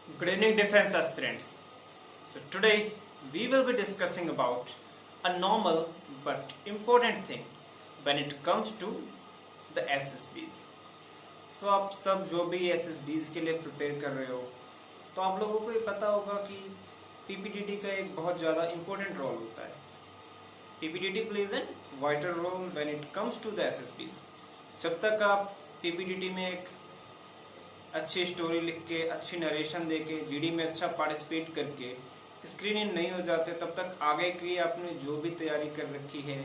Good evening, defense aspirants. So today we will be discussing about a normal but important thing when it comes to the SSBs. So आप सब जो भी SSBs के लिए prepare कर रहे हो, तो आप लोगों को ये पता होगा कि PPDT का एक बहुत ज़्यादा important रोल होता है. PPDT plays a vital role when it comes to the SSBs. जब तक आप PPDT में एक अच्छी स्टोरी लिख के, अच्छी नरेशन दे के, जीडी में अच्छा पार्टिसिपेट करके स्क्रीन इन नहीं हो जाते, तब तक आगे की आपने जो भी तैयारी कर रखी है,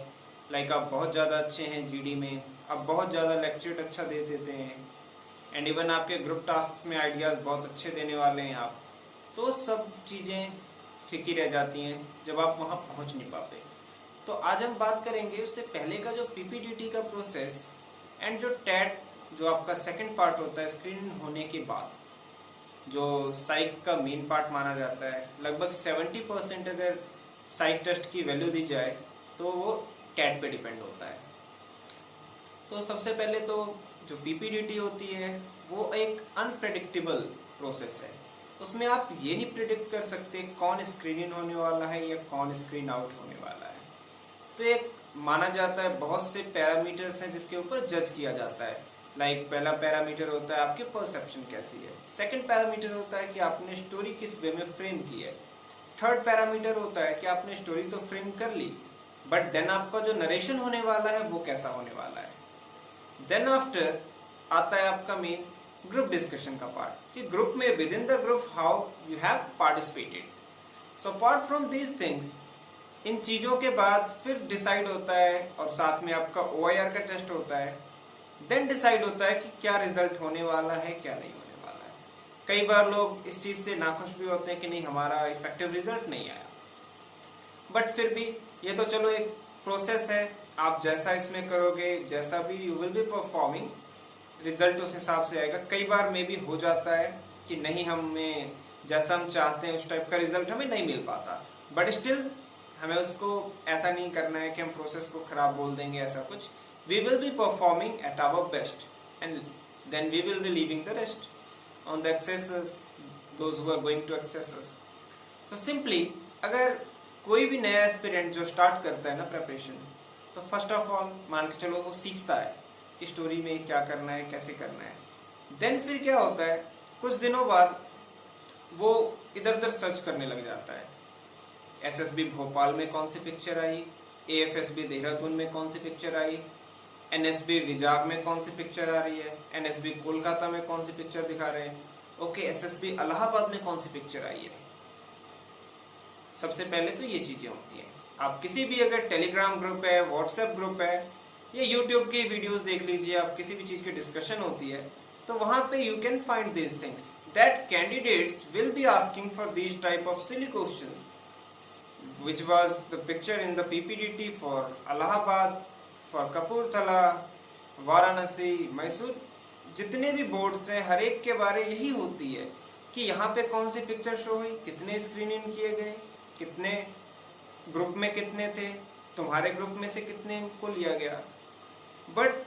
लाइक आप बहुत ज़्यादा अच्छे हैं जीडी में, आप बहुत ज़्यादा लेक्चर अच्छा दे देते हैं एंड इवन आपके ग्रुप टास्क में आइडियाज़ बहुत अच्छे देने वाले हैं आप, तो सब चीज़ें फीकी रह जाती हैं जब आप वहाँ पहुँच नहीं पाते. तो आज हम बात करेंगे उससे पहले का जो पीपीडीटी का प्रोसेस एंड जो टैट जो आपका सेकंड पार्ट होता है स्क्रीन होने के बाद, जो साइक का मेन पार्ट माना जाता है. लगभग 70% अगर साइक टेस्ट की वैल्यू दी जाए तो वो टैट पे डिपेंड होता है. तो सबसे पहले तो जो पीपीडीटी होती है वो एक अनप्रेडिक्टेबल प्रोसेस है. उसमें आप ये नहीं प्रिडिक्ट कर सकते कौन स्क्रीन इन होने वाला है या कौन स्क्रीन आउट होने वाला है. तो एक माना जाता है, बहुत से पैरामीटर्स हैं जिसके ऊपर जज किया जाता है. लाइक पहला पैरामीटर होता है आपकी परसेप्शन कैसी है. सेकंड पैरामीटर होता है कि आपने स्टोरी किस वे में फ्रेम की है. थर्ड पैरामीटर होता है कि आपने स्टोरी तो फ्रेम कर ली, बट देन आपका जो नरेशन होने वाला है वो कैसा होने वाला है. देन आफ्टर आता है आपका मेन ग्रुप डिस्कशन का पार्ट, कि ग्रुप में within the group how you have participated. So apart from these things, इन चीजों के बाद फिर डिसाइड होता है, और साथ में आपका OIR का टेस्ट होता है. देन डिसाइड होता है कि क्या रिजल्ट होने वाला है, क्या नहीं होने वाला है. कई बार लोग इस चीज से नाखुश भी होते हैं कि नहीं, हमारा इफेक्टिव रिजल्ट नहीं आया. बट फिर भी ये तो चलो एक प्रोसेस है, आप जैसा इसमें करोगे, जैसा भी you will be performing, result उस हिसाब से आएगा. कई बार मे भी हो जाता है कि नहीं, हमें जैसा हम चाहते हैं उस टाइप का रिजल्ट हमें नहीं मिल पाता, बट स्टिल हमें उसको ऐसा नहीं करना है कि हम प्रोसेस को खराब बोल देंगे, ऐसा कुछ. We will be performing at our best and then we will be leaving the rest on the accessors, those who are going to access us. So simply, अगर कोई भी नया एस्पिरेंट जो स्टार्ट करता है ना प्रिपरेशन, तो फर्स्ट ऑफ ऑल मान के चलो वो सीखता है कि स्टोरी में क्या करना है, कैसे करना है. देन फिर क्या होता है, कुछ दिनों बाद वो इधर उधर सर्च करने लग जाता है. SSB भोपाल में कौन सी पिक्चर आई, AFSB देहरादून में कौन सी पिक्चर आई, NSB विजाग में कौन सी पिक्चर आ रही है, NSB कोलकाता में कौन सी पिक्चर दिखा रहे हैं, ओके SSB इलाहाबाद में कौन सी पिक्चर आई है. सबसे पहले तो ये चीजें होती हैं. आप किसी भी अगर टेलीग्राम ग्रुप है, व्हाट्सएप ग्रुप है, या यूट्यूब की वीडियोस देख लीजिए, आप किसी भी चीज की डिस्कशन होती है, तो वहां पे you can find these things that candidates will be asking for these type of silly questions, which was the picture in the PPDT for Allahabad, for Kapurthala, Varanasi, Mysore. जितने भी बोर्ड्स हैं हर एक के बारे यही होती है कि यहाँ पे कौन सी पिक्चर शो हुई, कितने स्क्रीन इन किए गए, कितने ग्रुप में कितने थे, तुम्हारे ग्रुप में से कितने को लिया गया. But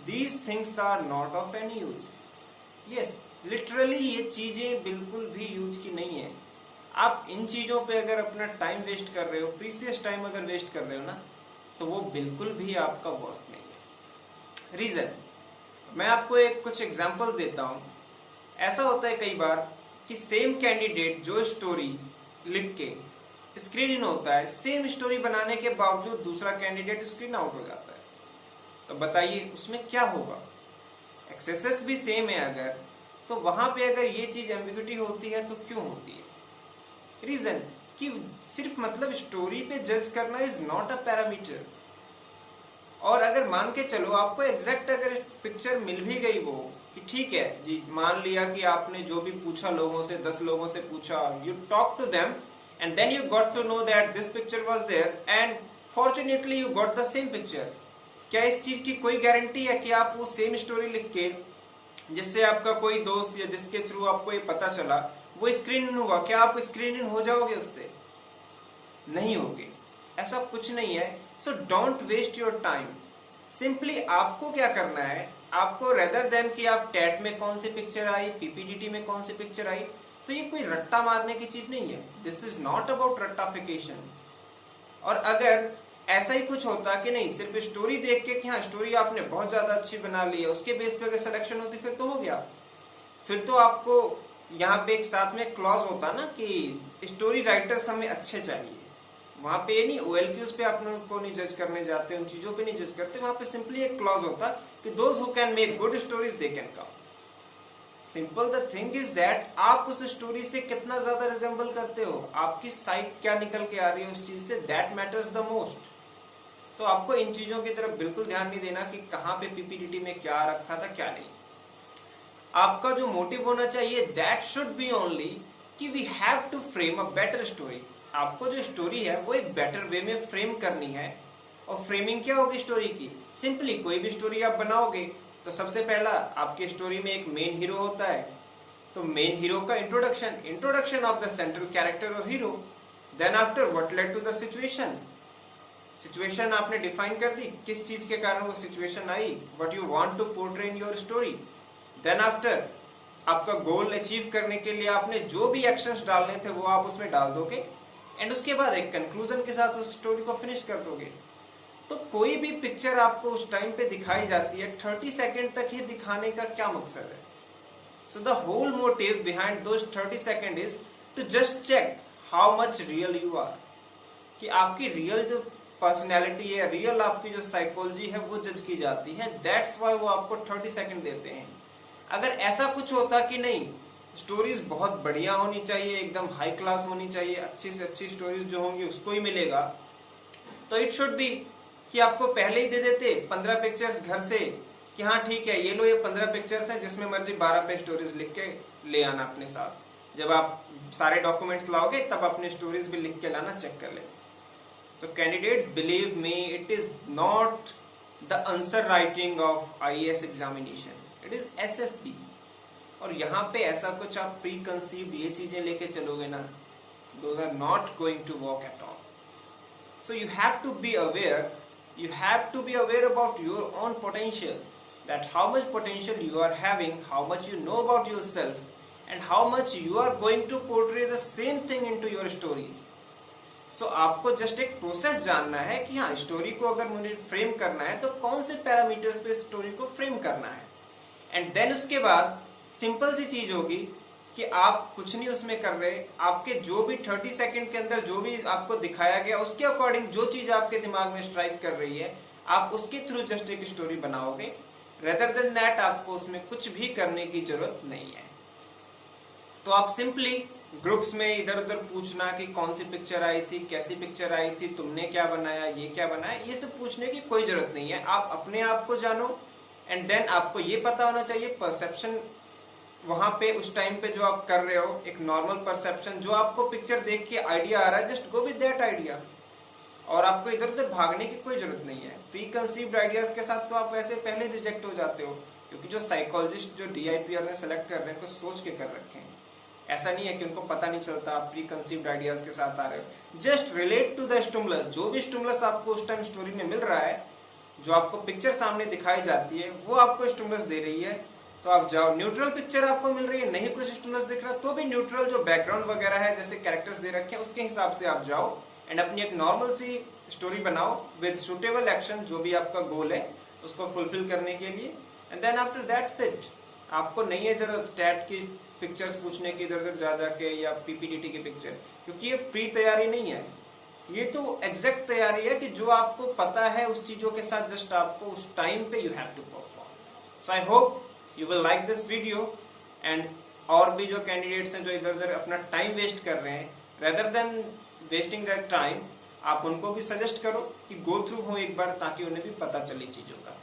these things are not of any use. Yes, literally ये चीजें बिल्कुल भी यूज की नहीं है. आप इन चीजों पे अगर अपना टाइम वेस्ट कर रहे हो, प्रीसियस टाइम अगर वेस्ट कर रहे हो ना, तो वो बिल्कुल भी आपका वर्थ नहीं है. रीजन मैं आपको एक कुछ एग्जांपल देता हूं. ऐसा होता है कई बार कि सेम कैंडिडेट जो स्टोरी लिख के स्क्रीन इन होता है, सेम स्टोरी बनाने के बावजूद दूसरा कैंडिडेट स्क्रीन आउट हो जाता है. तो बताइए उसमें क्या होगा. एक्सेसेस भी सेम है अगर, तो वहां पे अगर ये चीज एम्बिग्युइटी होती है तो क्यों होती है. रीजन कि सिर्फ मतलब स्टोरी पे जज करना इज नॉट अ पैरामीटर. और अगर मान के चलो आपको एग्जैक्ट अगर पिक्चर मिल भी गई, वो कि ठीक है जी, मान लिया कि आपने जो भी पूछा लोगों से, 10 लोगों से पूछा, you talk to them and then you got to know that this picture was there and fortunately you got the same picture. क्या इस चीज की कोई गारंटी है कि आप वो सेम स्टोरी लिख के, जिससे आपका कोई दोस्त या जिसके थ्रू आपको ये पता चला वो स्क्रीन इन हुआ, क्या आप स्क्रीन इन हो जाओगे उससे? नहीं होगे. ऐसा कुछ नहीं है. So don't waste your time. Simply आपको क्या करना है, आपको रेदर देन कि आप टैट में कौन सी पिक्चर आई, पीपीडीटी में कौन सी पिक्चर आई, तो ये कोई रट्टा मारने की चीज नहीं है, दिस इज नॉट अबाउट रट्टाफिकेशन। और अगर ऐसा ही कुछ होता कि नहीं सिर्फ स्टोरी देख के कि हाँ स्टोरी आपने बहुत ज्यादा अच्छी बना ली है, उसके बेस पे अगर सिलेक्शन होती फिर तो हो गया। फिर तो आपको यहाँ पे एक साथ में क्लॉज होता ना कि स्टोरी राइटर्स हमें अच्छे चाहिए। वहां पे ये नहीं OLQs पे आप लोगों को नहीं जज करने जाते, उन चीजों पे नहीं जज करते, वहां पे सिंपली एक क्लॉज होता कि those who can make good stories they can come. Simple the thing is that आप उस स्टोरी से कितना ज्यादा रिजेंबल करते हो, आपकी साइट क्या निकल के आ रही है उस चीज से, दैट मैटर्स द मोस्ट। तो आपको इन चीजों की तरफ बिल्कुल ध्यान नहीं देना कि कहाँ पे PPTT में क्या रखा था क्या नहीं। आपका जो मोटिव होना चाहिए दैट शुड बी ओनली कि we have to frame a better story. आपको जो स्टोरी है वो एक बेटर वे में फ्रेम करनी है। और फ्रेमिंग क्या होगी स्टोरी की, सिंपली कोई भी स्टोरी आप बनाओगे तो सबसे पहला आपकी स्टोरी में एक मेन हीरो होता है, तो मेन हीरो का introduction of the central character और hero. Then after what led to the situation आपने डिफाइन कर दी, किस चीज के कारण वो सिचुएशन आई, what you want to portray in your story. Then after आपका गोल अचीव करने के लिए आपने जो भी एक्शंस डालने थे वो आप उसमें डाल दोगे, एंड उसके बाद एक कंक्लूजन के साथ उस स्टोरी को फिनिश कर दोगे। तो कोई भी पिक्चर आपको उस टाइम पे दिखाई जाती है, 30 सेकंड तक ही दिखाने का क्या मकसद है? So the whole motive behind those 30 second is to just check how much real you are, कि आपकी रियल जो पर्सनैलिटी है, रियल आपकी जो साइकोलॉजी है वो जज की जाती है। दैट्स वाई वो आपको 30 सेकंड देते हैं। अगर ऐसा कुछ होता कि नहीं स्टोरीज बहुत बढ़िया होनी चाहिए, एकदम हाई क्लास होनी चाहिए, अच्छी से अच्छी स्टोरीज जो होंगी उसको ही मिलेगा, तो इट शुड बी कि आपको पहले ही दे देते 15 पिक्चर्स घर से कि हाँ ठीक है ये लो ये 15 पिक्चर्स हैं, जिसमें मर्जी 12 पे स्टोरीज लिख के ले आना अपने साथ। जब आप सारे डॉक्यूमेंट्स लाओगे तब अपनी स्टोरीज भी लिख के लाना, चेक कर लेना। So candidates believe me, it is not the answer writing of IAS examination, it is SSB। और यहाँ पे ऐसा कुछ आप प्री कंसीव्ड ये चीजें लेके चलोगे ना, those are not going to work at all. So you have to be aware, you have to be aware about your own potential, that how much potential you are having, how much you know about yourself, and how much you are going to portray the same thing into your stories. So आपको just एक process जानना है कि हाँ story को अगर मुझे frame करना है तो कौन से पैरामीटर्स पे स्टोरी को फ्रेम करना है, एंड देन उसके बाद सिंपल सी चीज होगी कि आप कुछ नहीं उसमें कर रहे, आपके जो भी 30 सेकंड के अंदर जो भी आपको दिखाया गया उसके अकॉर्डिंग जो चीज आपके दिमाग में स्ट्राइक कर रही है आप उसके थ्रू जस्ट एक स्टोरी बनाओगे। रेदर देन दैट आपको उसमें कुछ भी करने की जरूरत नहीं है। तो आप सिंपली ग्रुप्स में इधर उधर पूछना कि कौन सी पिक्चर आई थी, कैसी पिक्चर आई थी, तुमने क्या बनाया, ये क्या बनाया, ये सब पूछने की कोई जरूरत नहीं है। आप अपने आप को जानो, एंड देन आपको ये पता होना चाहिए परसेप्शन वहां पे उस टाइम पे जो आप कर रहे हो, एक नॉर्मल परसेप्शन जो आपको पिक्चर देख के आइडिया आ रहा है, just go with that idea. और आपको इधर उधर भागने की कोई जरूरत नहीं है। प्री कंसीव्ड आइडियाज के साथ तो आप वैसे पहले रिजेक्ट हो जाते हो, क्योंकि जो साइकोलॉजिस्ट जो DIPR ने सेलेक्ट कर रहे हैं, कुछ सोच के कर रखे हैं। ऐसा नहीं है कि उनको पता नहीं चलता आप प्री कंसीव्ड आइडियाज के साथ आ रहे हो। Just relate to the stimulus, जो भी स्टिमुलस आपको उस टाइम स्टोरी में मिल रहा है, जो आपको पिक्चर सामने दिखाई जाती है वो आपको स्टिमुलस दे रही है, तो आप जाओ। न्यूट्रल पिक्चर आपको मिल रही है, नहीं कुछ स्टिमुलस दिख रहा, तो भी न्यूट्रल जो बैकग्राउंड वगैरह है जैसे कैरेक्टर्स दे रखे हैं उसके हिसाब से आप जाओ एंड अपनी एक नॉर्मल सी स्टोरी बनाओ विद सुटेबल एक्शन, जो भी आपका गोल है उसको फुलफिल करने के लिए। And then after that's it. आपको नहीं है जरूरत टैट की पिक्चर्स पूछने की इधर उधर जा जाके या PPTT की पिक्चर, क्योंकि ये प्री तैयारी नहीं है, ये तो एग्जैक्ट तैयारी है कि जो आपको पता है उस चीजों के साथ जस्ट आपको उस टाइम पे you have to perform. So I hope you will like this video, and और भी जो कैंडिडेट्स हैं जो इधर उधर अपना टाइम वेस्ट कर रहे हैं, rather than wasting that time, आप उनको भी सजेस्ट करो कि गो थ्रू हो एक बार, ताकि उन्हें भी पता चले चीजों का।